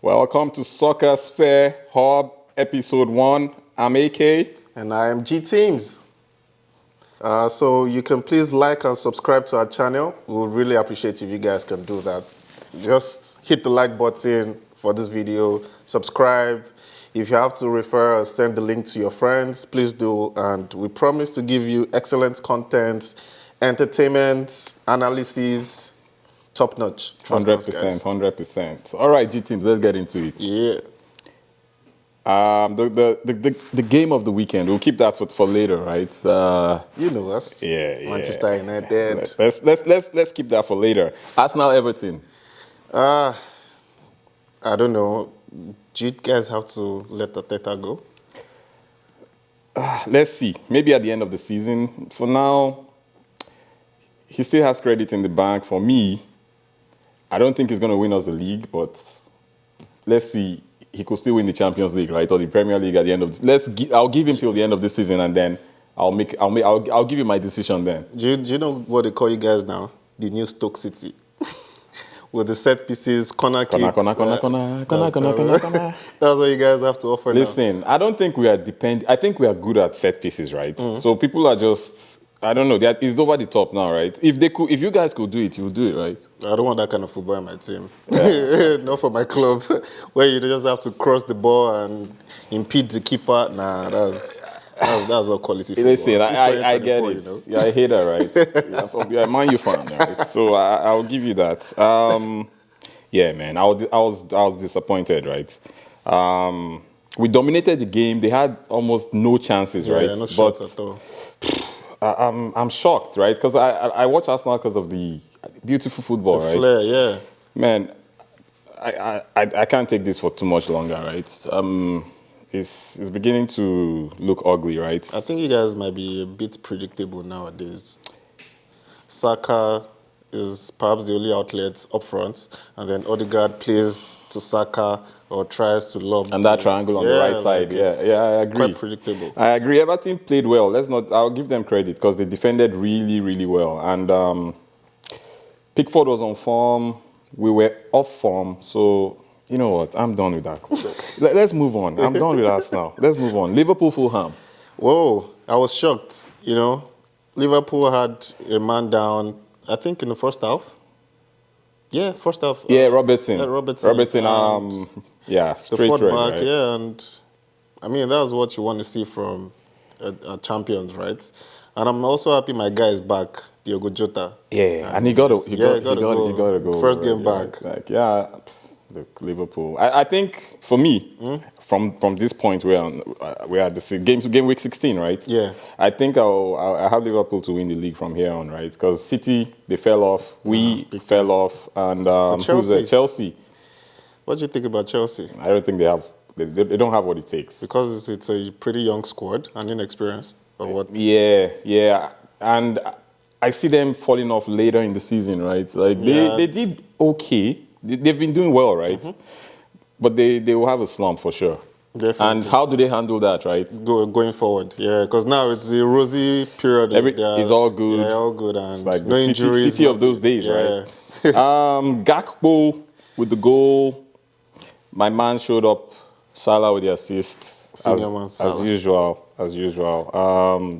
Welcome to SoccerSphereHub episode 1. I'm AK. And I am G Teams. So you can please like and subscribe to our channel. We would really appreciate if you guys can do that. Just hit the like button for this video, subscribe. If you have to refer or send the link to your friends, please do. And we promise to give you excellent content, entertainment, analysis, top notch. 100%, 100%. All right, G Teams, let's get into it. Yeah. The game of the weekend, we'll keep that for later, right? You know us. Yeah. Manchester United. Let's keep that for later. Arsenal, Everton. I don't know. Do you guys have to let Arteta go? Let's see. Maybe at the end of the season. For now, he still has credit in the bank. For me, I don't think he's going to win us the league, but let's see. He could still win the Champions League, right, or the Premier League at the end of this. I'll give him till the end of the season, and then I'll give you my decision then. Do you know what they call you guys now? The new Stoke City. With the set pieces, corner kicks. Corner. That's what you guys have to offer now. Listen, I don't think we are I think we are good at set pieces, right? Mm-hmm. So people are just, I don't know, it's over the top now, right? If you guys could do it, you would do it, right? I don't want that kind of football in my team. Yeah. Not for my club, where you just have to cross the ball and impede the keeper. Nah, that's not quality football. Listen, I get it. You know? You're a hater, right? You're a Man U fan, right? So I'll give you that. Yeah, man, I was disappointed, right? We dominated the game. They had almost no chances, right? No shots at all. I'm shocked, right? Because I watch Arsenal because of the beautiful football, right? Flair, yeah. Man, I can't take this for too much longer, right? It's beginning to look ugly, right? I think you guys might be a bit predictable nowadays. Saka is perhaps the only outlet up front, and then Odegaard plays to Saka or tries to lob. And that triangle on the right side, I agree. Quite predictable. I agree. Everton played well. I'll give them credit because they defended really, really well. And Pickford was on form. We were off form. So, you know what? I'm done with that. Let's move on. I'm done with Arsenal. Let's move on. Liverpool, Fulham. Whoa, I was shocked. You know, Liverpool had a man down, I think, in the first half. Yeah, first half. Yeah, Robertson. Robertson, straight red, back, right? Yeah, and I mean, that's what you want to see from champions, right? And I'm also happy my guy is back, Diogo Jota. Yeah, and he got a goal. First game back. Look, Liverpool. I think for me, from this point we're at the game week 16, right? Yeah. I think I have Liverpool to win the league from here on, right? Because City, they fell off. We fell off, and Chelsea. What do you think about Chelsea? I don't think they don't have what it takes. Because it's a pretty young squad and inexperienced, or what? Yeah, and I see them falling off later in the season, right? Like they did okay. They've been doing well, right? Mm-hmm. But they will have a slump for sure. Definitely. And how do they handle that, right? Going forward, yeah, because now it's the rosy period. It's all good. Yeah, all good, and it's like no the injuries. City of those days, right? Gakpo with the goal. My man showed up. Salah with the assist. As usual.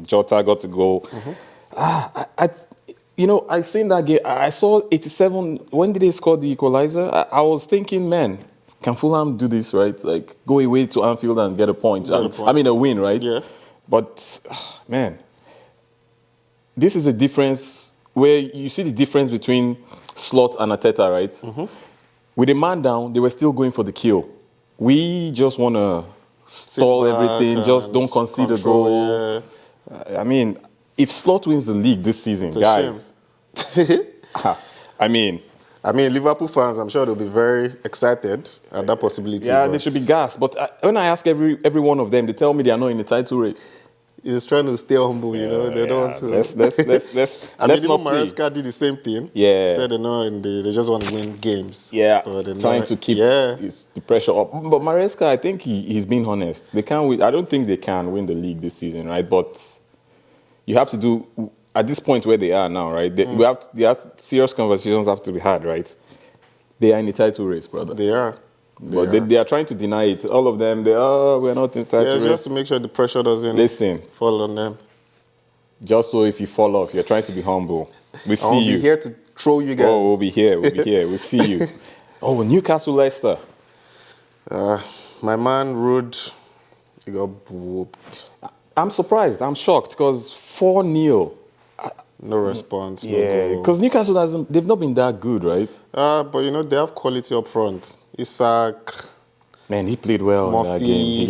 Jota got the goal. Mm-hmm. I seen that game. I saw 87. When did they score the equalizer? I was thinking, man, can Fulham do this, right? Like, go away to Anfield and get a point. I mean, a win, right? Yeah. But, man, this is a difference where you see the difference between Slot and Arteta, right? Mm-hmm. With a man down, they were still going for the kill. We just want to stall everything, just don't concede a goal. Yeah. I mean, if Slot wins the league this season, guys, I mean, Liverpool fans, I'm sure they'll be very excited at that possibility. Yeah, they should be gassed. But when I ask every one of them, they tell me they are not in the title race. He's trying to stay humble, you know. They don't want to. Let's even Maresca did the same thing. Yeah. Said they just want to win games. Yeah. Trying to keep the pressure up. But Maresca, I think he's being honest. They can't win. I don't think they can win the league this season, right? But you have to do at this point where they are now, right? Serious conversations have to be had, right? They are in the title race, brother. They are. But they are trying to deny it. All of them, we're not entitled. Yeah, just to make sure the pressure doesn't fall on them. Just so if you fall off, you're trying to be humble. We see you. I'll be here to throw you guys. Oh, we'll be here. We'll be here. We'll see you. Oh, Newcastle Leicester. My man Rude, he got whooped. I'm surprised. I'm shocked because 4-0. No response. Yeah, because Newcastle they've not been that good, right? But you know, they have quality up front. Isak. Man, he played well in that game.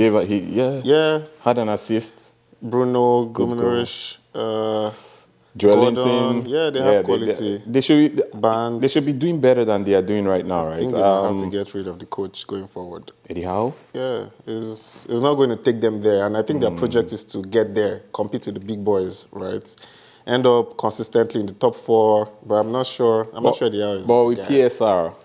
He had an assist. Bruno Guimaraes, Joelinton. Yeah, they have quality. They should be doing better than they are doing right now, right? I think they might have to get rid of the coach going forward. Eddie Howe? Yeah, it's not going to take them there. And I think their project is to get there, compete with the big boys, right? End up consistently in the top 4, but I'm not sure. I'm not sure they are. But with PSR,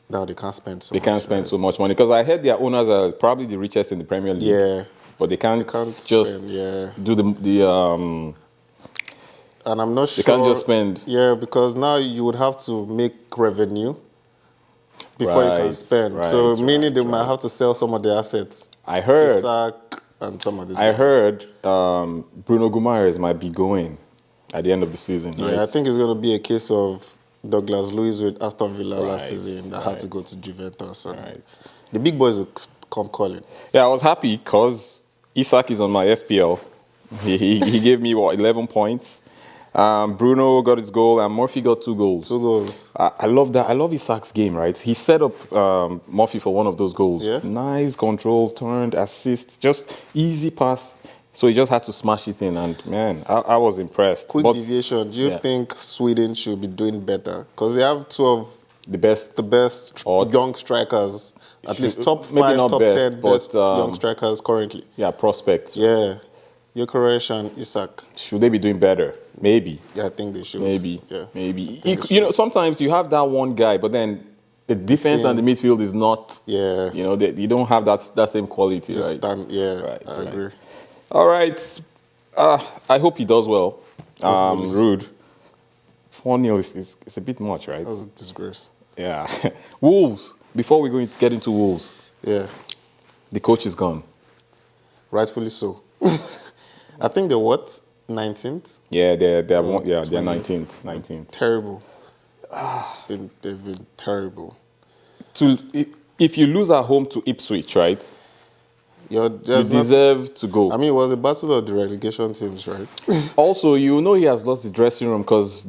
now they can't spend so much. They can't spend so much money because I heard their owners are probably the richest in the Premier League. Yeah, but they can't just do the. And I'm not sure. They can't just spend. Yeah, because now you would have to make revenue before you can spend. So meaning they might have to sell some of their assets. I heard. Isak and some of these I guys. heard Bruno Guimaraes might be going at the end of the season. Yeah, right? I think it's going to be a case of Douglas Luiz with Aston Villa last season that had to go to Juventus. The big boys will come calling. Yeah, I was happy because Isak is on my FPL. He gave me, 11 points. Bruno got his goal and Murphy got 2 goals. 2 goals. I love that. I love Isak's game, right? He set up Murphy for one of those goals. Yeah. Nice control, turned, assist, just easy pass. So he just had to smash it in, and man, I was impressed. Quick deviation. Do you think Sweden should be doing better? Because they have 2 of the best young strikers. At least top 5, top 10 best young strikers currently. Yeah, prospects. Yeah. Gyökeres and Isak. Should they be doing better? Maybe. Yeah, I think they should. Maybe. Yeah. Maybe. Sometimes you have that one guy, but then the defense and the midfield is not. Yeah. You don't have that same quality, right? Right. I agree. All right. I hope he does well. Rude. 4-0 is a bit much, right? That's a disgrace. Yeah. Wolves. Before we get into Wolves. Yeah. The coach is gone. Rightfully so. I think they're what? 19th? Yeah, they're 19th. 19th. Terrible. They've been terrible. If you lose at home to Ipswich, right? You deserve to go. I mean, it was a battle of the relegation teams, right? Also, he has lost the dressing room because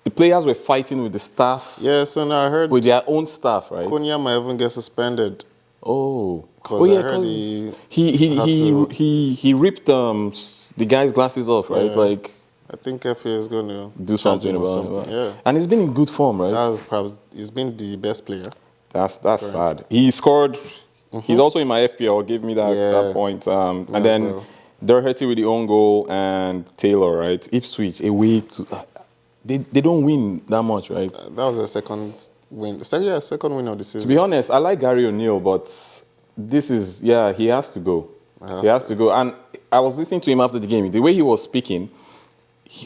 the players were fighting with the staff. Yeah, so now I heard with their own staff, right? Konya might even get suspended. Oh, because he ripped the guy's glasses off, right? Yeah. Like, I think FA is going to do something about it. Yeah, and he's been in good form, right? He's been the best player. That's sad. He scored. He's also in my FPL. Give me that point. And then Doherty with the own goal and Taylor, right? Ipswich away to. They don't win that much, right? That was a second win. Second win of the season. To be honest, I like Gary O'Neill, but this is, he has to go. He has to go. And I was listening to him after the game. The way he was speaking,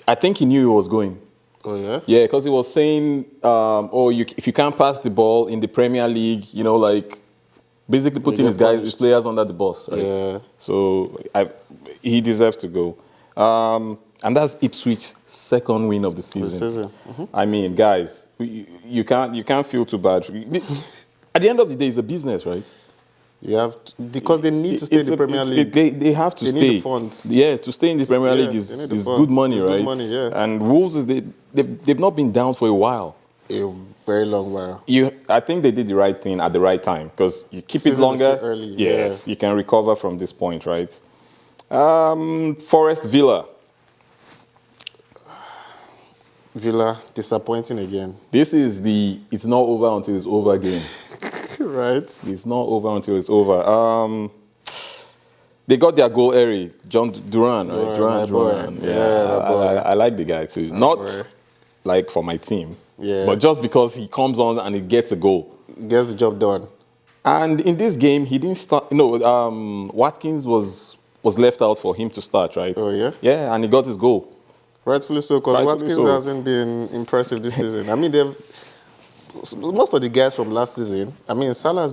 I think he knew he was going. Oh, yeah? Yeah, because he was saying, if you can't pass the ball in the Premier League, basically putting his players under the bus, right? Yeah. So he deserves to go. And that's Ipswich's second win of the season. I mean, guys, you can't feel too bad. At the end of the day, it's a business, right? You have to, because they need to stay in the Premier League. They have to stay. They need the funds. Yeah, to stay in the Premier League is good money, right? Good money, yeah. And Wolves, they've not been down for a while. A very long while. I think they did the right thing at the right time because you keep it longer. Early, yes, you can recover from this point, right? Forest Villa. Villa, disappointing again. This is it's not over until it's over again. Right. It's not over until it's over. They got their goal early. John Duran, right? Duran. Yeah, I like the guy too. Not like for my team, but just because he comes on and he gets a goal. Gets the job done. And in this game, he didn't start. No, Watkins was left out for him to start, right? Oh, yeah? Yeah, and he got his goal. Rightfully so, because Watkins hasn't been impressive this season. I mean, most of the guys from last season, I mean, Salah has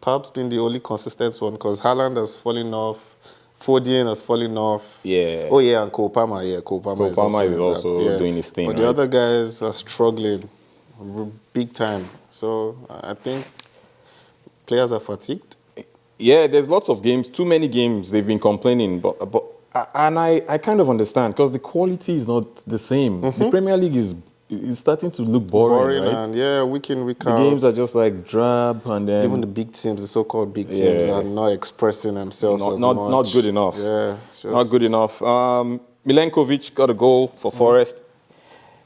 perhaps been the only consistent one because Haaland has fallen off, Foden has fallen off. Yeah. Oh, yeah, and Cole Palmer. Yeah, Cole Palmer is also, doing his thing, but the other guys are struggling big time. So I think players are fatigued. Yeah, there's lots of games, too many games they've been complaining, and I kind of understand because the quality is not the same. The Premier League is starting to look boring, right? And week in, week out. The games are just like drab, and then even the big teams, the so-called big teams, are not expressing themselves as much. Not good enough. Yeah, not good enough. Milenkovic got a goal for Forest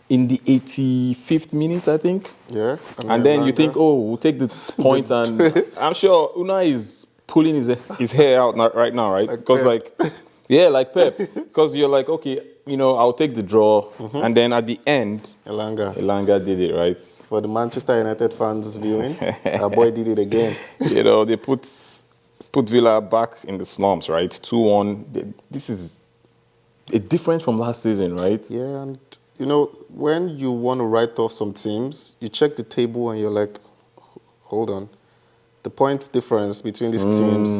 in the 85th minute, I think. Yeah. And then you think, we'll take the point, and I'm sure Unai is pulling his hair out right now, right? Because like Pep. Because you're like, okay, I'll take the draw, and then at the end, Elanga did it, right? For the Manchester United fans viewing, our boy did it again. They put Villa back in the slumps, right? 2-1. This is a difference from last season, right? Yeah, and when you want to write off some teams, you check the table and you're like, hold on. The point difference between these teams,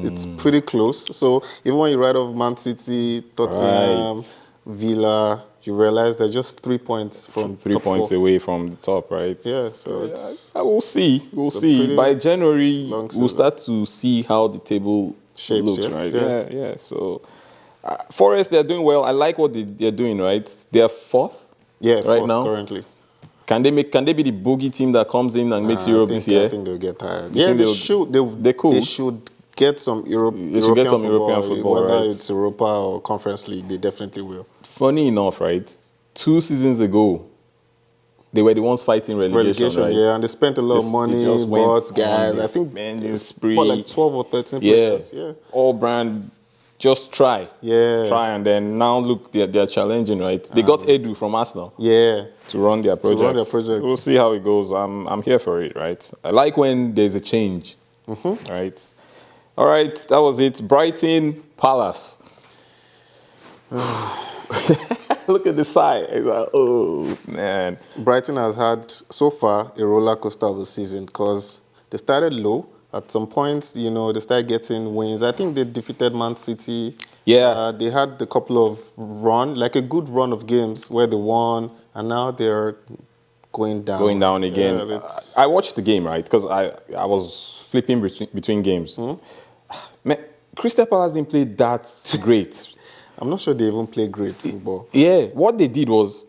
it's pretty close. So even when you write off Man City, Tottenham, Villa, you realize they're just 3 points from 3 points away from the top, right? Yeah, so we'll see. We'll see. By January, we'll start to see how the table shapes looks, right? Yeah. So Forest, they're doing well. I like what they're doing, right? They're fourth, fourth now currently. Can they be the bogey team that comes in and makes Europe this year? I think they'll get tired. They should. They should get some European football, whether it's Europa or Conference League. They definitely will. Funny enough, right? 2 seasons ago, they were the ones fighting relegation, right? Yeah, and they spent a lot of money, bought guys. I think it's like 12 or 13 players. Yeah, all brand. Just try. And then now look, they're challenging, right? They got Edu from Arsenal. Yeah. To run their project. We'll see how it goes. I'm here for it, right? I like when there's a change, right? All right, that was it. Brighton Palace. Look at the side. It's like, oh, man. Brighton has had, so far, a roller coaster of a season because they started low. At some points, they started getting wins. I think they defeated Man City. Yeah. They had a couple of a good run of games where they won, and now they're going down. Going down again. Yeah, I watched the game, right? Because I was flipping between games. Man, Crystal Palace didn't play that great. I'm not sure they even play great football. Yeah. What they did was,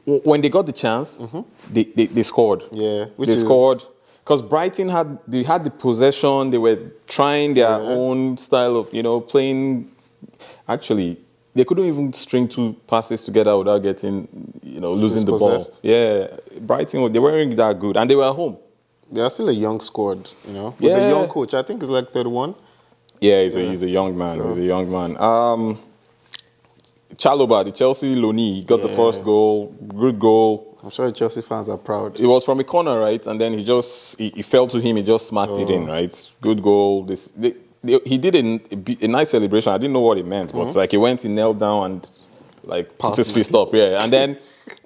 when they got the chance, they scored. Yeah. They scored. Because Brighton had the possession, they were trying their own style of, playing. Actually, they couldn't even string 2 passes together without getting, losing the ball. Yeah, Brighton, they weren't that good, and they were at home. They are still a young squad, with a young coach. I think he's like 31. Yeah, he's a young man. So. He's a young man. Chalobah, the Chelsea loanee, got the first goal. Good goal. I'm sure Chelsea fans are proud. It was from a corner, right? And then he fell to him. He just smacked it in, right? Good goal. He did a nice celebration. I didn't know what it meant, but he went, he knelt down and put his fist up, and then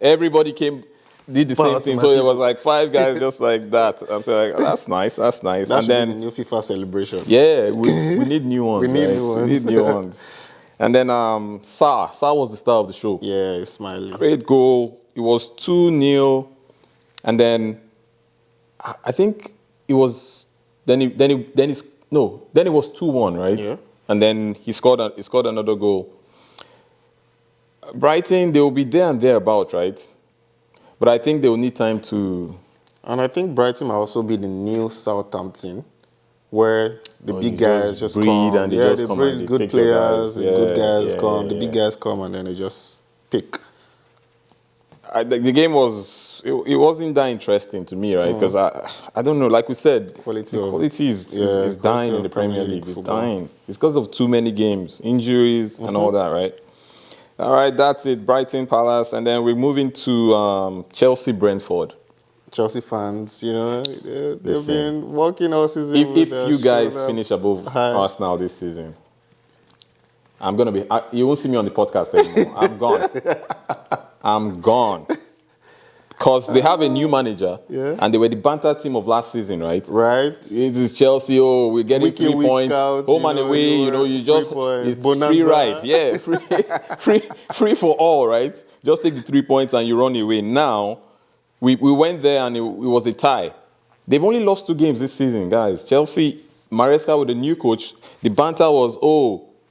everybody did the same thing. So it was like 5 guys just like that. I'm saying, that's nice. That's nice. That should be the new FIFA celebration. Yeah, we need new ones. We need new ones. And then Sarr was the star of the show. Yeah, he's smiling. Great goal. It was 2-0, and then I think it was then it was 2-1, right? Yeah. And then he scored another goal. Brighton, they will be there and thereabouts, right? But I think they will need time to. And I think Brighton might also be the new Southampton, where the big guys just come. And they breed good players, the good guys come, the big guys come, and then they just pick. The game it wasn't that interesting to me, right? Because I don't know, like we said, quality is dying in the Premier League. It's dying. It's because of too many games, injuries, and all that, right? All right, that's it. Brighton Palace, and then we're moving to Chelsea Brentford. Chelsea fans, they've been working all season. If you guys finish above Arsenal this season, I'm gonna be. You won't see me on the podcast anymore. I'm gone. Because they have a new manager, Yeah. and they were the banter team of last season, right? Right. It is Chelsea. Oh, we're getting Week in, 3 week points, out, home and away. You just points, it's bonanza. free ride, yeah, free for all, right? Just take the 3 points and you run away. Now, we went there and it was a tie. They've only lost 2 games this season, guys. Chelsea, Maresca with the new coach. The banter was,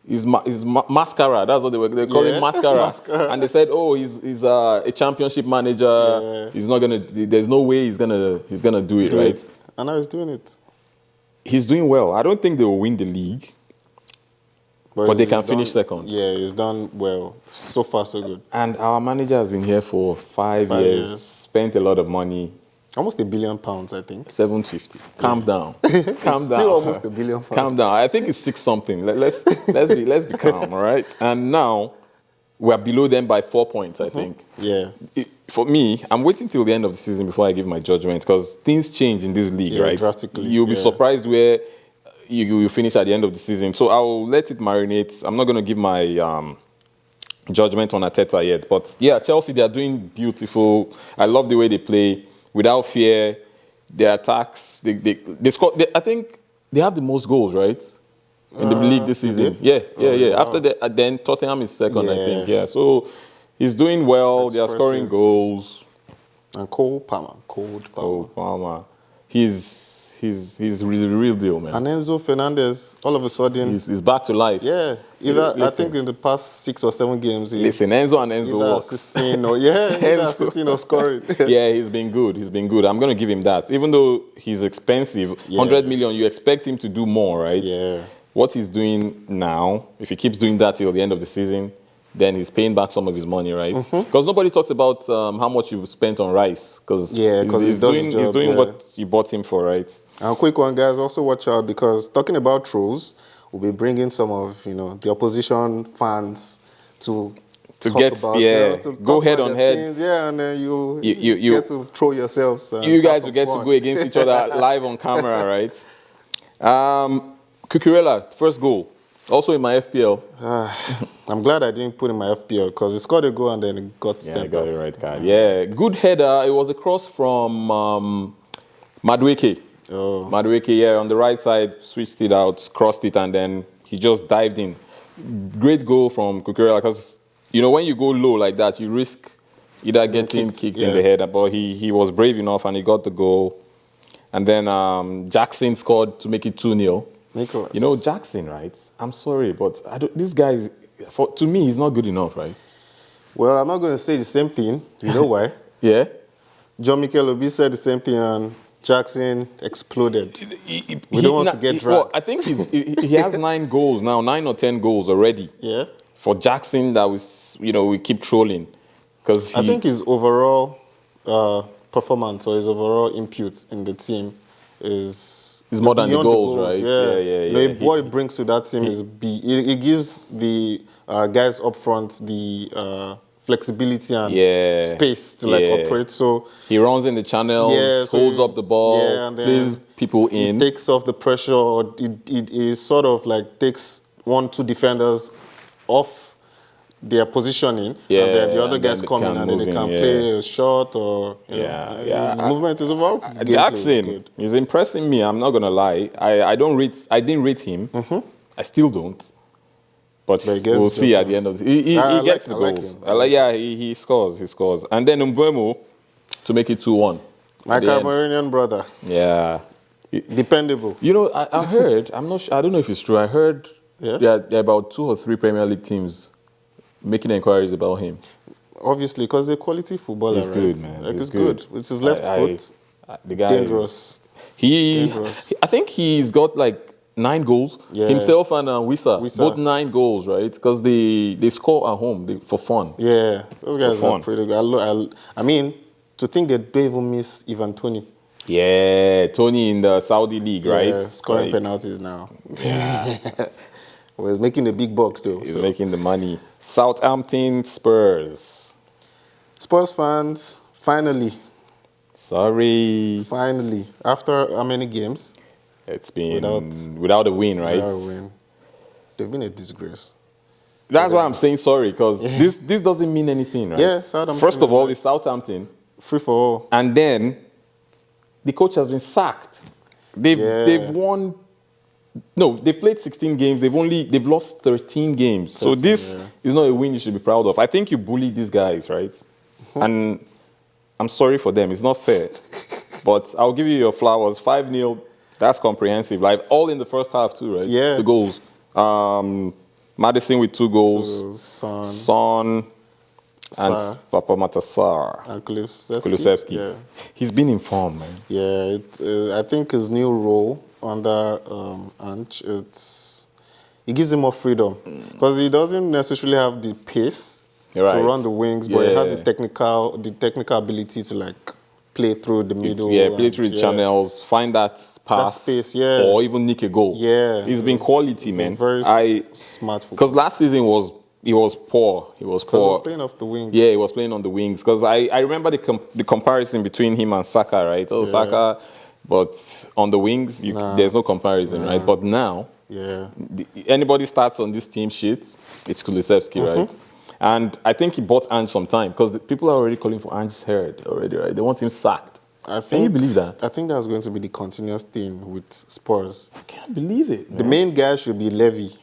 he's mascara. That's what they call him, mascara. And they said, he's a championship manager. Yeah. He's not gonna. There's no way he's gonna do it, right? And now he's doing it. He's doing well. I don't think they will win the league, but they can finish second. Yeah, he's done well. So far, so good. And our manager has been here for 5 years. Spent a lot of money. Almost £1 billion, I think. 750. Calm down. Calm down. Still almost £1 billion. Calm down. I think it's 6 something. Let's be calm, all right? And now we're below them by 4 points, I think. Yeah. For me, I'm waiting till the end of the season before I give my judgment because things change in this league, right? Drastically. You'll be surprised where you finish at the end of the season. So I'll let it marinate. I'm not going to give my judgment on Arteta yet. But yeah, Chelsea, they are doing beautiful. I love the way they play. Without fear, their attacks, they score. I think they have the most goals, right? In the league this season. Yeah. Wow. After that, then Tottenham is second, I think. Yeah. So he's doing well. They are scoring goals. And Cole Palmer. He's the real deal, man. And Enzo Fernandez, all of a sudden, he's back to life. Yeah, I think in the past 6 or 7 games, Enzo works. Assisting or assisting or scoring. Yeah, he's been good. I'm going to give him that. Even though he's expensive, 100 million, you expect him to do more, right? Yeah. What he's doing now, if he keeps doing that till the end of the season, then he's paying back some of his money, right? Because nobody talks about how much you spent on Rice. Because he's doing what you bought him for, right? And quick one, guys, also watch out because talking about trolls, we'll be bringing some of the opposition fans to go head on head. Teams, and then you get to troll yourselves. You guys will get to go against each other live on camera, right? Cucurella, first goal. Also in my FPL. I'm glad I didn't put in my FPL because he scored a goal and then it got sent got it right card. Yeah, good header. It was a cross from Madueke. Madueke, on the right side, switched it out, crossed it, and then he just dived in. Great goal from Cucurella because, when you go low like that, you risk either getting kicked in the head, but he was brave enough and he got the goal. And then Jackson scored to make it 2-0. Nicholas. Jackson, right? I'm sorry, but this guy, to me, he's not good enough, right? Well, I'm not going to say the same thing. You know why? Yeah? John Mikel Obi said the same thing and Jackson exploded. We don't want to get dragged. Well, I think he has 9 goals now, 9 or 10 goals already. Yeah. For Jackson, that was, we keep trolling. I think his overall performance or his overall input in the team is more than the goals, right? Yeah. What it brings to that team is it gives the guys up front the flexibility and space to operate. So he runs in the channels, holds up the ball, plays people in. It takes off the pressure, or it sort of takes 1-2 defenders off their positioning, and then the other guys come in and then they can play a shot or his movement is overall. Jackson is impressing me. I'm not gonna lie. I didn't rate him. I still don't. But we'll see at the end of the season. He gets the goals. He scores. He scores. And then Mbeumo to make it 2-1. My Cameroonian brother. Yeah. Dependable. I heard. I'm not sure. I don't know if it's true. I heard there are about 2 or 3 Premier League teams making inquiries about him. Obviously, because they're quality footballer. He's good, man. He's good. With his left foot, the guy dangerous. Dangerous. I think he's got 9 goals. Himself and Wissa, both 9 goals, right? Because they score at home for fun. Yeah, those guys are pretty good. I mean, to think they don't even miss Ivan Toney. Yeah, Toney in the Saudi league, right? Scoring penalties now. Yeah. Well, he's making the big bucks though. He's making the money. Southampton Spurs. Spurs fans, finally. Sorry. Finally. After how many games? It's been without a win, right? Without a win. They've been a disgrace. That's why I'm saying sorry, because this doesn't mean anything, right? Yeah, Southampton. First of all, it's Southampton. Free for all. And then the coach has been sacked. They've won. No, they've played 16 games. They've lost 13 games. So this is not a win you should be proud of. I think you bullied these guys, right? And I'm sorry for them. It's not fair. But I'll give you your flowers. 5-0. That's comprehensive. Like all in the first half too, right? Yeah. The goals. Madison with 2 goals. Son. And Papa Matasar. And Kulusevski. Yeah. He's been in form, man. Yeah, I think his new role under Ange, it gives him more freedom. Because he doesn't necessarily have the pace to run the wings, but he has the technical ability to like play through the middle. Play through the channels, find that pass, that space, or even nick a goal. Yeah. He's been quality, man. Very smart football. Because last season he was poor. He was poor. He was playing off the wing. Yeah, he was playing on the wings. Because I remember the comparison between him and Saka, right? Saka, but on the wings, there's no comparison, right? But now, anybody starts on this team sheet, it's Kulusevski, right? And I think he bought Ange some time because people are already calling for Ange's head already, right? They want him sacked. Can you believe that? I think that's going to be the continuous thing with Spurs. I can't believe it, man. The main guy should be Levy.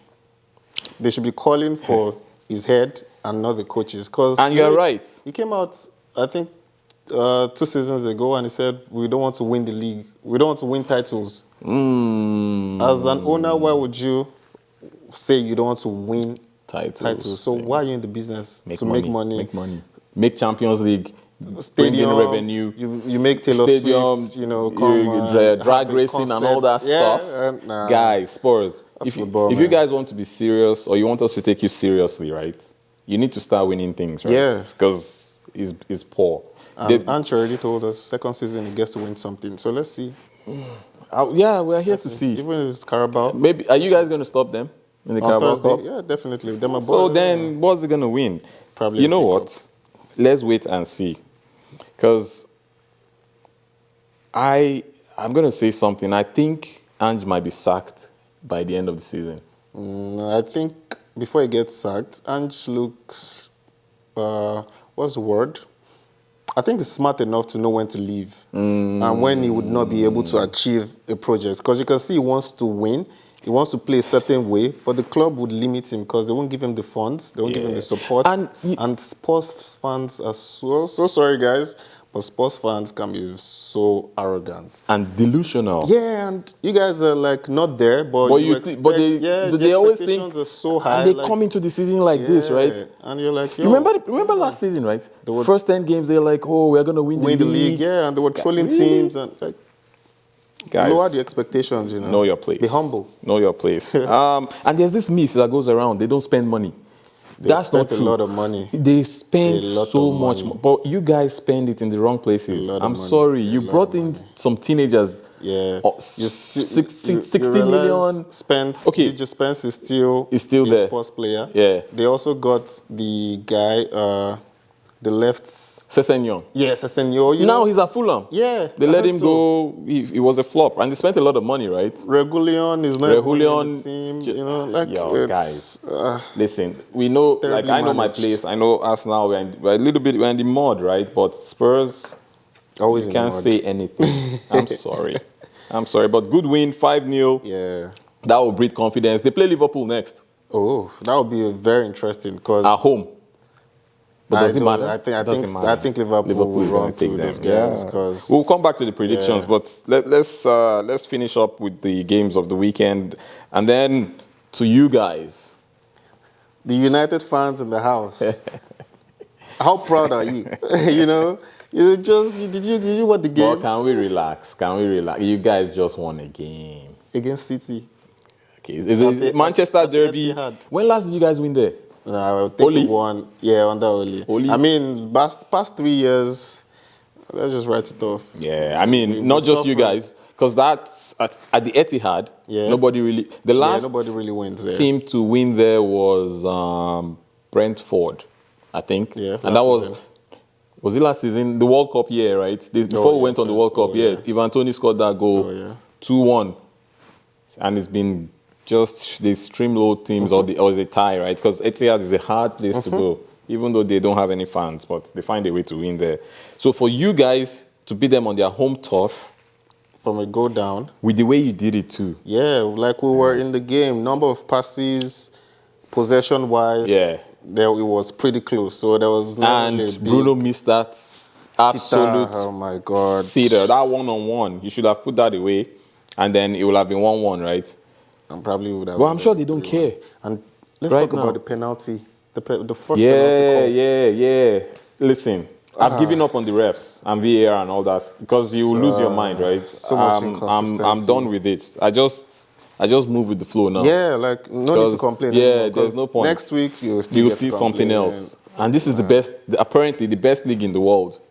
They should be calling for his head and not the coaches. And you're right. He came out, I think, 2 seasons ago and he said, we don't want to win the league. We don't want to win titles. As an owner, why would you say you don't want to win titles? So why are you in the business? Make money. Make Champions League. Stadium, bring in revenue. You make Taylor Swift, drag racing and all that stuff. Guys, Spurs. If you guys want to be serious or you want us to take you seriously, right? You need to start winning things, right? Yeah. Because it's poor. Anche already told us second season he gets to win something. So let's see. We're here to see. Even if it's Carabao. Maybe are you guys going to stop them in the Carabao Cup? Yeah, definitely. So then, what's it going to win? Probably. You know what? Let's wait and see. Because I'm going to say something. I think Ange might be sacked by the end of the season. I think before he gets sacked, Ange looks, what's the word? I think he's smart enough to know when to leave and when he would not be able to achieve a project. Because you can see he wants to win. He wants to play a certain way, but the club would limit him because they won't give him the funds, they won't give him the support. And sports fans are so sorry, guys, but sports fans can be so arrogant. And delusional. Yeah, and you guys are like not there, but they always think are so high. And they come into the season like this, right? And you're like, remember last season, right? The first 10 games, they're like, oh, we're going to win the league. Yeah, and they were trolling teams and like. Guys, lower the expectations, Know your place. Be humble. Know your place. And there's this myth that goes around. They don't spend money. That's not true. They spend a lot of money. They spend so much money. But you guys spend it in the wrong places. I'm sorry. You brought in some teenagers. Yeah. 60 million. Spence. Okay. DJ Spence is still there. Sports player. Yeah. They also got the guy... the left... Sessegnon. Yeah, Sessegnon. Now he's at Fulham. Yeah. They let him go. He was a flop. And they spent a lot of money, right? Regulion is not in the team. Guys, listen, we know, I know my place. I know us now. We're a little bit, we're in the mud, right? But Spurs, always you can't say anything. I'm sorry. But good win, 5-0. Yeah. That will breed confidence. They play Liverpool next. Oh, that will be very interesting because... At home. But does it matter? I think Liverpool will run through those guys. Because we'll come back to the predictions, but let's finish up with the games of the weekend, and then to you guys, the United fans in the house. How proud are you? Did you watch the game? Well, can we relax? You guys just won a game against City. Okay, is it Manchester Derby? When last did you guys win there? No, I think we won. Yeah, under Oli. I mean, past 3 years, let's just write it off. Yeah, I mean, not just you guys, because that's at the Etihad. Yeah. Nobody really. The last nobody really wins there. Team to win there was Brentford, I think. Yeah, and that was it last season? The World Cup year, right? Before we went on the World Cup, Ivan Toney scored that goal, 2-1, and it's been. Just they streamload teams or is a tie, right? Because Etihad is a hard place to go. even though they don't have any fans, but they find a way to win there. So for you guys to beat them on their home turf, from a goal down, with the way you did it too. Yeah, like we were in the game, number of passes, possession-wise, there it was pretty close. So there was not really a big Bruno missed that absolute oh my God, sitter, that one-on-one. You should have put that away, and then it would have been 1-1, right? And probably would have. Well, I'm sure they don't care. And let's right talk now about the penalty, the first penalty call. Yeah. Listen, I've given up on the refs and VAR and all that because you will lose your mind, right? So much inconsistency. I'm done with it. I just move with the flow now. Yeah, like no need to complain. Yeah, there's no point. Next week you'll see something else. And this is the best, apparently the best league in the world.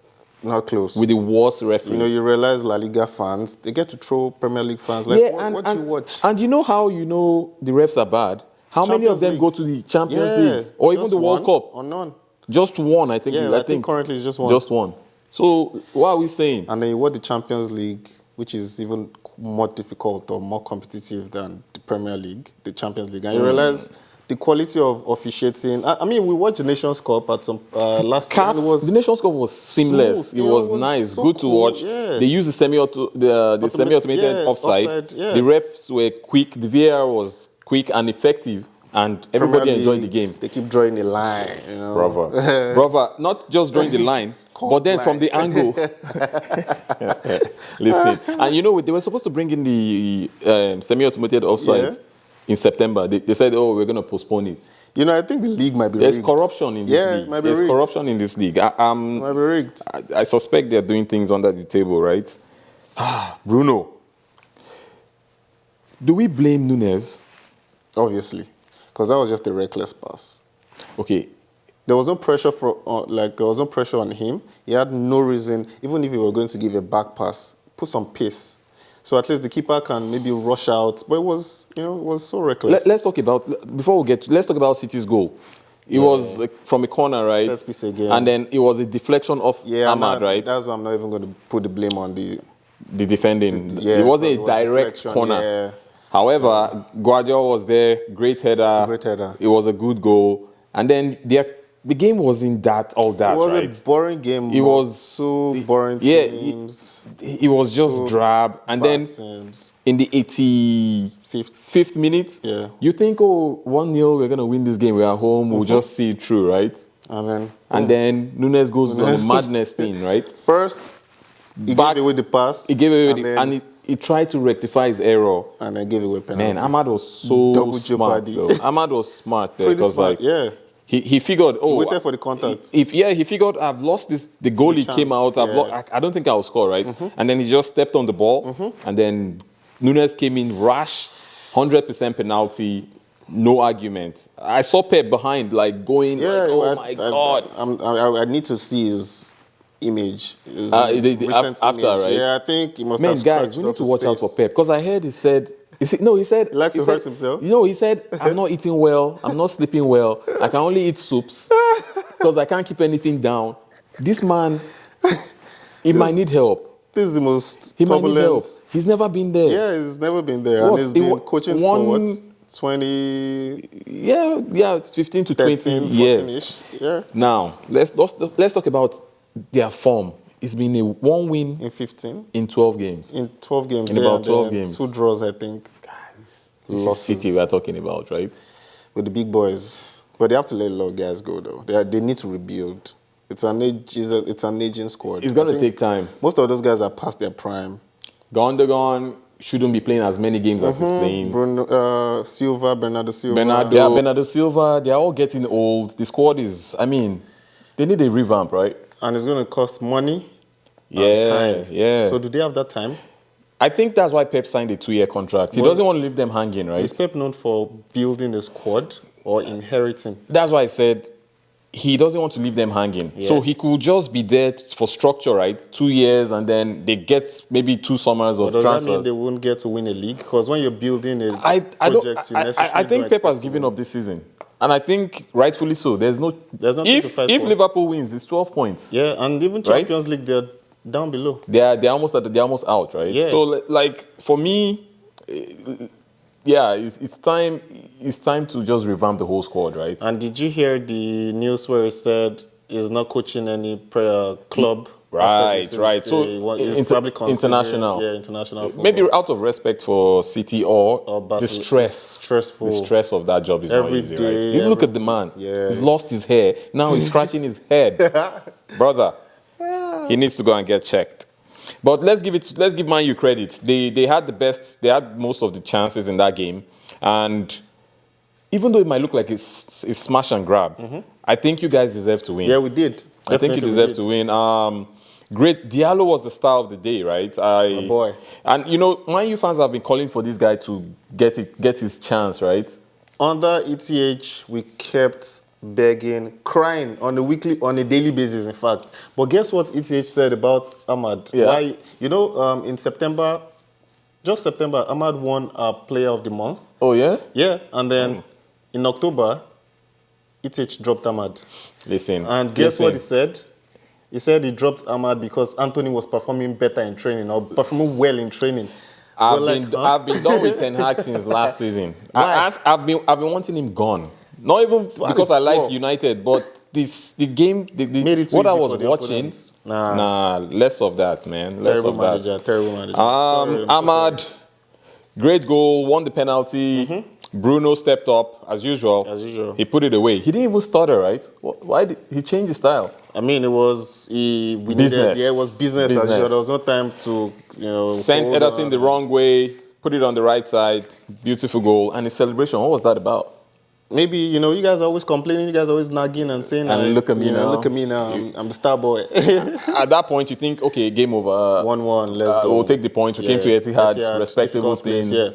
Not close. With the worst referees. You know, you realize La Liga fans, they get to throw Premier League fans. Like, what do you watch? And you know how you know the refs are bad? How many of them go to the Champions League? Or even the World Cup? Or none. Just one, I think. Yeah, I think currently it's just one. Just one. So what are we saying? And then you watch the Champions League, which is even more difficult or more competitive than the Premier League, the Champions League. And you realize the quality of officiating. I mean, we watched the Nations Cup at some last year. The Nations Cup was seamless. It was nice, so good to watch. Yeah. They used the semi-automated offside. Yeah. The refs were quick. The VAR was quick and effective. And everybody enjoyed the game. They keep drawing the line, you know. Brother, not just drawing the line, but then from the angle. Listen, and you know, they were supposed to bring in the semi-automated offside in September. They said, oh, we're going to postpone it. You know, I think the league might be rigged. There's corruption in this league. It might be rigged. There's corruption in this league. Might be rigged. I suspect they're doing things under the table, right? Bruno. Do we blame Nunes? Obviously. Because that was just a reckless pass. Okay. There was no pressure on him. He had no reason, even if he were going to give a back pass, put some pace. So at least the keeper can maybe rush out. But it was so reckless. Let's talk about let's talk about City's goal. It was from a corner, right? Set piece again. And then it was a deflection of Ahmad, right? That's why I'm not even going to put the blame on the defending. It wasn't a direct corner. Yeah. However, Guardiola was there, great header. It was a good goal. And then the game wasn't all that, It was right? a boring game. It was so boring teams. It was just drab. And then in the 85th minute, you think, 1-0, we're going to win this game. We're at home. We'll just see it through, right? And then Nunes goes on the madness thing, right? First, he gave away the pass. He gave away and he tried to rectify his error. And then gave away penalty. Man, Ahmad was so smart. So. Ahmad was smart there. Pretty smart, He figured, he waited for the contact. He figured, I've lost this. The goalie came out. I don't think I'll score, right? And then he just stepped on the ball. And then Nunes came in, rash, 100% penalty, no argument. I saw Pep behind, going, my God. I need to see his image. Recent after, image. Right? Yeah, I think he must have guys, we need to watch out for Pep. Because I heard he said... He likes to hurt himself. He said, I'm not eating well, I'm not sleeping well, I can only eat soups because I can't keep anything down. This man, he might need help. This is the most might need help. He's never been there. Yeah, he's never been there. And he's been coaching for what? 20... Yeah, 15 to 13, 20 years. 14-ish. Yeah. Now, let's talk about their form. It's been a 1 win in 15 in 12 games. In 12 games. In about 12 games. 2 draws, I think. Guys, losses. City we're talking about, right? With the big boys. But they have to let a lot of guys go, though. They need to rebuild. It's an aging squad. It's going to take time. Most of those guys are past their prime. Gundogan shouldn't be playing as many games as he's playing. Bernardo Silva. Bernardo Silva. They're all getting old. The squad is, they need a revamp, right? And it's going to cost money and time. Yeah. So do they have that time? I think that's why Pep signed a 2-year contract. He doesn't want to leave them hanging, right? Is Pep known for building a squad or inheriting? That's why I said he doesn't want to leave them hanging. Yeah. So he could just be there for structure, right? 2 years, and then they get maybe 2 summers of transfers. Does that mean they won't get to win a league? Because when you're building a project, I think Pep has given up this season. And I think rightfully so. There's nothing to fight for. If Liverpool wins, it's 12 points. Yeah, and even Champions League, they're down below. They're almost out, right? Yeah. So for me, yeah, it's time. It's time to just revamp the whole squad, right? And did you hear the news where it said he's not coaching any club? Right, after this right. So he's probably international. Yeah, international football. Maybe out of respect for City or the stressful. The stress of that job is not easy, right? You look at the man. Yeah. He's lost his hair. Now he's scratching his head. Brother, he needs to go and get checked. But let's give Man U credit. They had most of the chances in that game. And even though it might look like it's smash and grab, I think you guys deserve to win. Yeah, we did. Definitely I think you deserve to win. Great. Diallo was the star of the day, right? My boy. And, you know, Man U fans have been calling for this guy to get his chance, right? Under ETH, we kept begging, crying on a daily basis, in fact. But guess what ETH said about Ahmad? Yeah. Why? You know, in September, Ahmad won a Player of the Month. Oh, yeah? Yeah, and then in October, ETH dropped Ahmad. Listen. And guess what he said? He said he dropped Ahmad because Anthony was performing better in training or performing well in training. I've been done with Ten Hag since last season. I've been wanting him gone. Not even because I like United, but the game, what I was watching. Nah, less of that, man. Terrible manager. Ahmad, great goal, won the penalty. Bruno stepped up as usual. He put it away. He didn't even stutter, right? Why did he change his style? I mean, it was business. It was business as usual. There was no time to sent Ederson the wrong way, put it on the right side, beautiful goal, and his celebration. What was that about? Maybe you guys are always complaining, you guys are always nagging and saying, and look at me now. Look at me now. I'm the star boy. At that point, you think, okay, game over. 1-1. Let's go. We'll take the point. We came to Etihad, respectable thing. Yeah.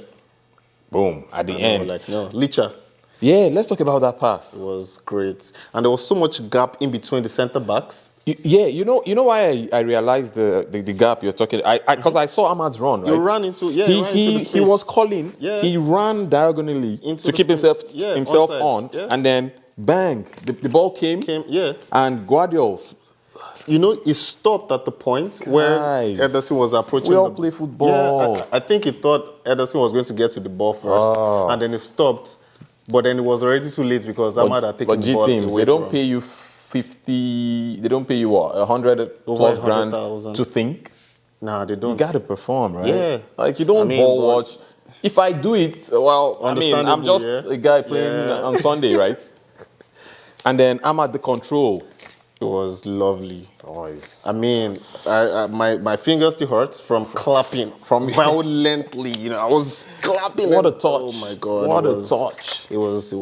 Boom, at the end. Licha. Yeah, let's talk about that pass. It was great. And there was so much gap in between the centre backs. Yeah, you know why I realized the gap you're talking. Because I saw Ahmad's run. Right? He ran into the space. He was calling. Yeah. He ran diagonally to keep himself on, and then bang, the ball came. Yeah. And Guardiola. He stopped at the point where Ederson was approaching. We all play football. Yeah, I think he thought Ederson was going to get to the ball first, and then he stopped. But then it was already too late because Ahmad had taken the ball away. But G teams, they don't pay you 50. They don't pay you what, 100 plus grand to think. Nah, they don't. You gotta perform, right? Yeah. Like you don't ball watch. If I do it, well, I'm just a guy playing on Sunday, right? And then I'm at the control. It was lovely. Nice. I mean, my fingers still hurt from clapping violently. I was clapping. What a touch! Oh my God! What a touch! It was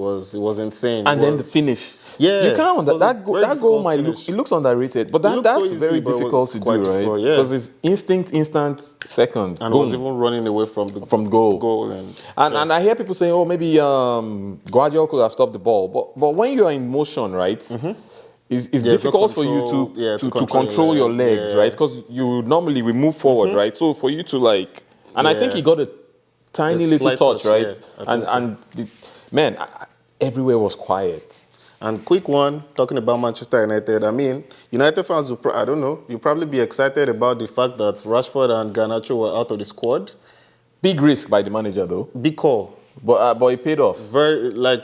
insane. And then the finish. Yeah, you can't that goal might look. It looks underrated, but that's so easy, very difficult to do, right? Because it's instant seconds. And I was even running away from goal. And I hear people saying, oh, maybe Guardiola could have stopped the ball, but when you are in motion, right? It's difficult for you to control your legs, right? Because you normally we move forward, right? So for you to I think he got a tiny little touch, right? Man, everywhere was quiet. And quick one, talking about Manchester United. I mean, United fans you'll probably be excited about the fact that Rashford and Garnacho were out of the squad. Big risk by the manager, though. Big call. But it paid off.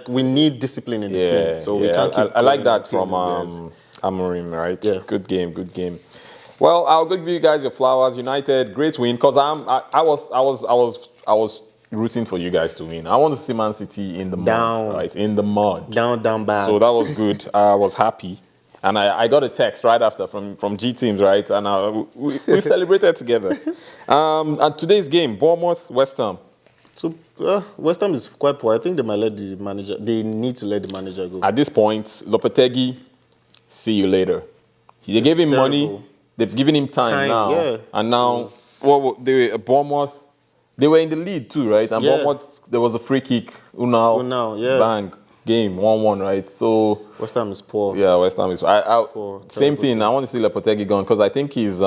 We need discipline in the team, so we can't keep. I like that from Amorim, right? Yeah. Good game. Well, I'll give you guys your flowers. United, great win. Because I was rooting for you guys to win. I want to see Man City in the mud, right? In the mud. Down bad. So that was good. I was happy. And I got a text right after from G Teams, right? And we celebrated together. And today's game, Bournemouth, West Ham. So West Ham is quite poor. I think they might let the manager. They need to let the manager go. At this point, Lopetegui, see you later. They gave him money. They've given him time now. Yeah. And now, Bournemouth, they were in the lead too, right? And Bournemouth, there was a free kick. Unal, bang, game 1-1, right? So West Ham is poor. Yeah, West Ham is poor. Same thing. I want to see Lopetegui gone because I think his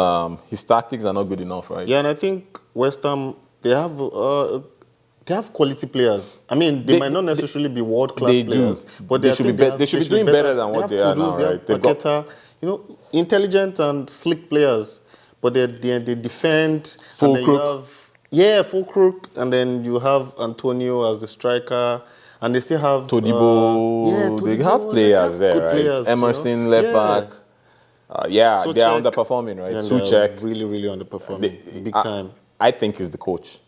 tactics are not good enough, right? Yeah, and I think West Ham they have quality players. I mean, they might not necessarily be world-class players, but they should be doing better than what they are now, right? They've got intelligent and slick players, but they defend. Full and then crook. You have Yeah, Fulkrug, and then you have Antonio as the striker, and they still have Todibo. They have players there, good right? players, Emerson, left back. Yeah, they're Souček, underperforming, right? and Souček. really, really underperforming, big time. I think he's the coach.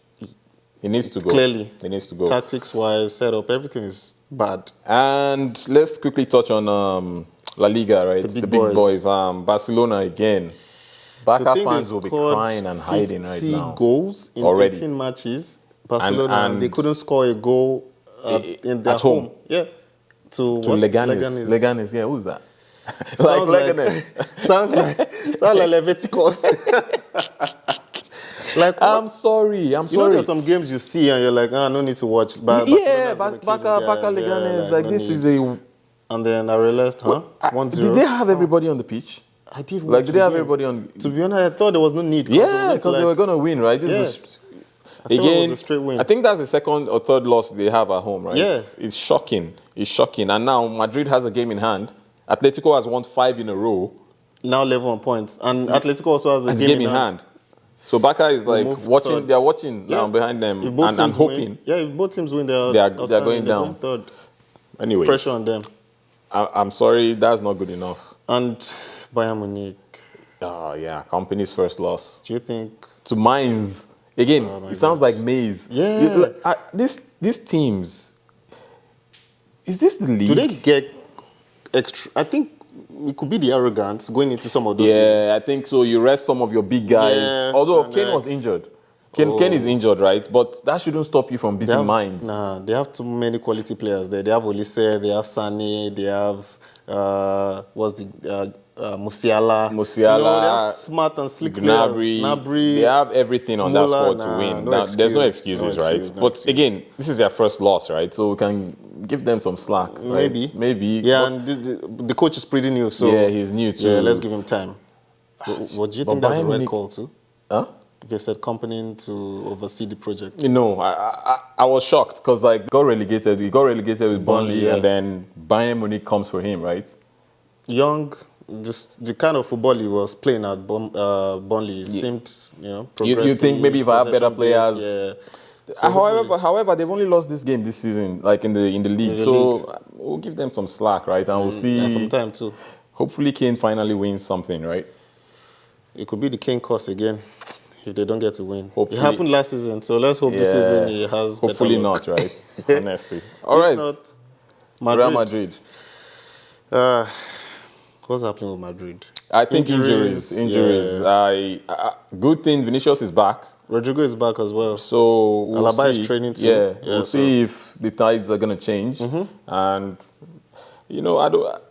He needs to go. Clearly. He needs to go. Tactics-wise, setup, everything is bad. And let's quickly touch on La Liga, right? The big boys. Barcelona again. Barca fans will be crying and hiding right now. 50 goals in already. 18 matches. Barcelona, and they couldn't score a goal in their home. Yeah. To Leganes. Leganes, yeah, who's that? Sounds like Leviticus. Like, I'm sorry. You know, there's some games you see and you're like, no need to watch. Barca Leganes, like this is a. And then I realized, 1-0. Did they have everybody on the pitch? I did. Like, did they have everybody on? To be honest, I thought there was no need. Yeah, because they were gonna win, right? This is again. It was a straight win. I think that's the second or third loss they have at home, right? Yeah, it's shocking. It's shocking. And now Madrid has a game in hand. Atletico has won 5 in a row. Now level on points, and Atletico also has a game in hand. So Barca is like watching. They are watching now behind them and hoping. If both teams win, they are going down. Third. Anyways, pressure on them. I'm sorry, that's not good enough. And Bayern Munich. Oh yeah, company's first loss. Do you think to Mainz again? It sounds like Maze. Yeah. These teams. Is this the league? Do they get extra? I think it could be the arrogance going into some of those games. Yeah, I think so. You rest some of your big guys. Yeah, although Kane was injured. Kane is injured, right? But that shouldn't stop you from beating Mainz. Nah, they have too many quality players there. They have Olise, they have Sane, they have Musiala. You know, they are smart and slick players. Gnabry. They have everything on that squad to win. There's no excuses, right? But again, this is their first loss, right? So we can give them some slack. Right? Maybe. Yeah, and the coach is pretty new, so yeah, he's new too. Yeah, let's give him time. What do you think that's a red call too? Huh? If you said company to oversee the project. You know, I was shocked because like got relegated. We got relegated with Burnley, and then Bayern Munich comes for him, right? Young, just the kind of football he was playing at Burnley seemed, progressive. You think maybe if I have better players? Yeah. So however, they've only lost this game this season, like in the league. So we'll give them some slack, right? And we'll see. And some time too. Hopefully, Kane finally wins something, right? It could be the Kane curse again if they don't get to win. Hopefully. It happened last season, so let's hope this season he has. Hopefully not, right? Honestly. All right. Real Madrid. What's happening with Madrid? I think injuries. Yeah. Good thing Vinicius is back. Rodrigo is back as well. So we'll Alaba is training too. Yeah, we'll see if the tides are going to change. And,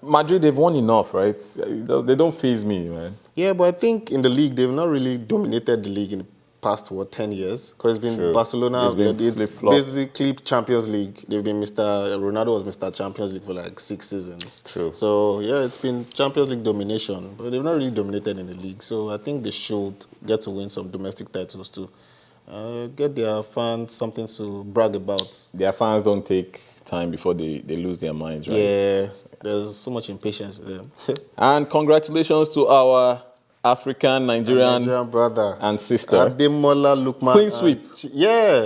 Madrid, they've won enough, right? They don't faze me, man. Yeah, but I think in the league, they've not really dominated the league in the past, 10 years? Because it's been Barcelona, it's basically Champions League. They've been Ronaldo was Mr. Champions League for like 6 seasons. True. So, yeah, it's been Champions League domination, but they've not really dominated in the league. So I think they should get to win some domestic titles too. Get their fans something to brag about. Their fans don't take time before they lose their minds, right? Yeah, there's so much impatience with them. And congratulations to our African, Nigerian brother and sister. Ademola Lookman. Clean sweep.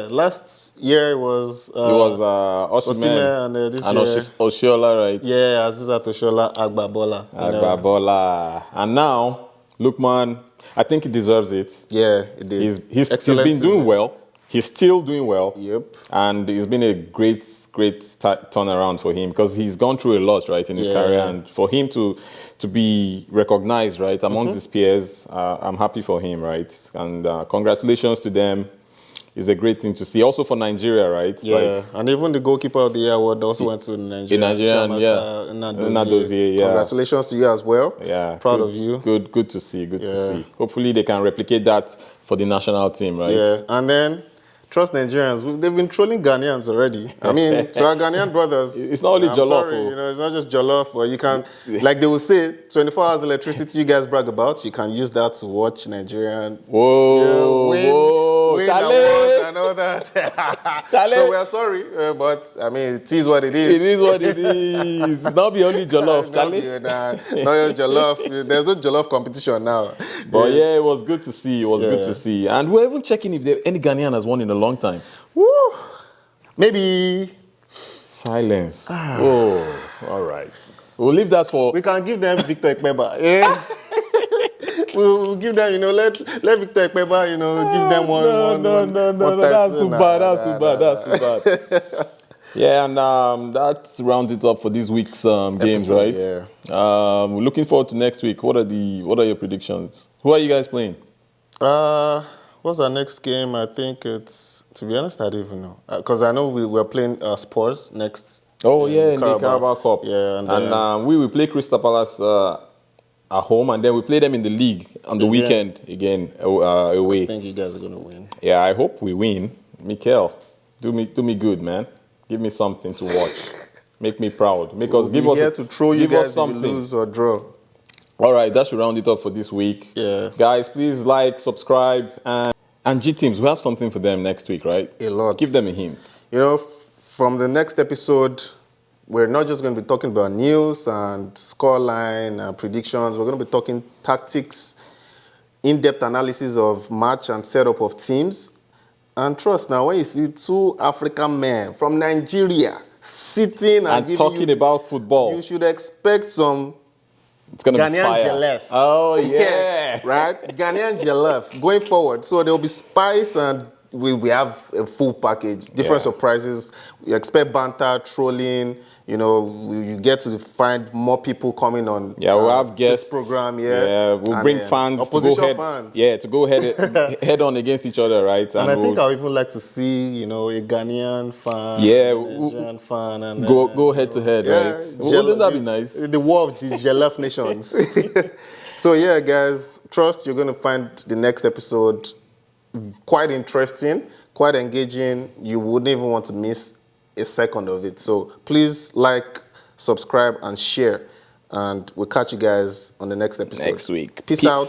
Last year it was Osimhen and this and year Oshola, right? Yeah, Azizat Oshola, Agbabola. And now, Lookman, I think he deserves it. Yeah, he did. He's been doing well. He's still doing well. Yep. And it's been a great turnaround for him because he's gone through a lot, right, in his career. And for him to be recognized, right, amongst his peers, I'm happy for him, right? And congratulations to them. It's a great thing to see. Also for Nigeria, right? Yeah, and even the goalkeeper of the year award also went to Nigeria. Nadozie, yeah. Congratulations to you as well. Yeah. Proud of you. Good to see, to see. Hopefully they can replicate that for the national team, right? Yeah, and then trust Nigerians. They've been trolling Ghanaians already. I mean, to our Ghanaian brothers. It's not only jollof. Sorry, it's not just jollof, but you can, like they will say, 24 hours electricity you guys brag about, you can use that to watch Nigerian. Whoa. win Charlie. awards and all that. So we are sorry, but I mean, it is what it is. It is what it is. It's not be only jollof, Charlie. Not just jollof. There's no jollof competition now. But yeah, it was good to see. It was good to see. And we're even checking if any Ghanaian has won in a long time. Woo. Maybe. Silence. Oh, all right. We'll leave that for... We can give them Victor Ekpeba. Yeah. We'll give them, let Victor Ekpeba, give them one. No. That's too bad. Yeah, and that rounds it up for this week's games, right? Yeah. We're looking forward to next week. What are your predictions? Who are you guys playing? What's our next game? I think it's, to be honest, I don't even know. Because I know we're playing Spurs next. Oh, yeah, in the Carabao Cup. Yeah. And we will play Crystal Palace at home, and then we play them in the league on the weekend again away. I think you guys are going to win. Yeah, I hope we win. Mikel, do me good, man. Give me something to watch. Make me proud. Give us here to throw you guys something. If you lose or draw. All right, that should round it up for this week. Yeah. Guys, please like, subscribe, and G Teams, we have something for them next week, right? A lot. Give them a hint. From the next episode, we're not just going to be talking about news and scoreline and predictions. We're going to be talking tactics, in-depth analysis of match and setup of teams. And trust, now when you see two African men from Nigeria sitting and talking about football, you should expect some it's gonna Ghanaian be fire. jollof. Oh, yeah. Right? Ghanaian jollof going forward. So there'll be spice and we have a full package, different surprises. We expect banter, trolling. You get to find more people coming on. Yeah, we'll have guests. This program. Yeah, we'll bring fans. Opposition fans. Yeah, to go head on against each other, right? And I think I would even like to see, a Ghanaian fan, a Nigerian fan, and go head to head, right? Wouldn't that be nice? The war of the Jollof nations. So yeah, guys, trust you're going to find the next episode quite interesting, quite engaging. You wouldn't even want to miss a second of it. So please like, subscribe, and share. And we'll catch you guys on the next episode. Next week. Peace out.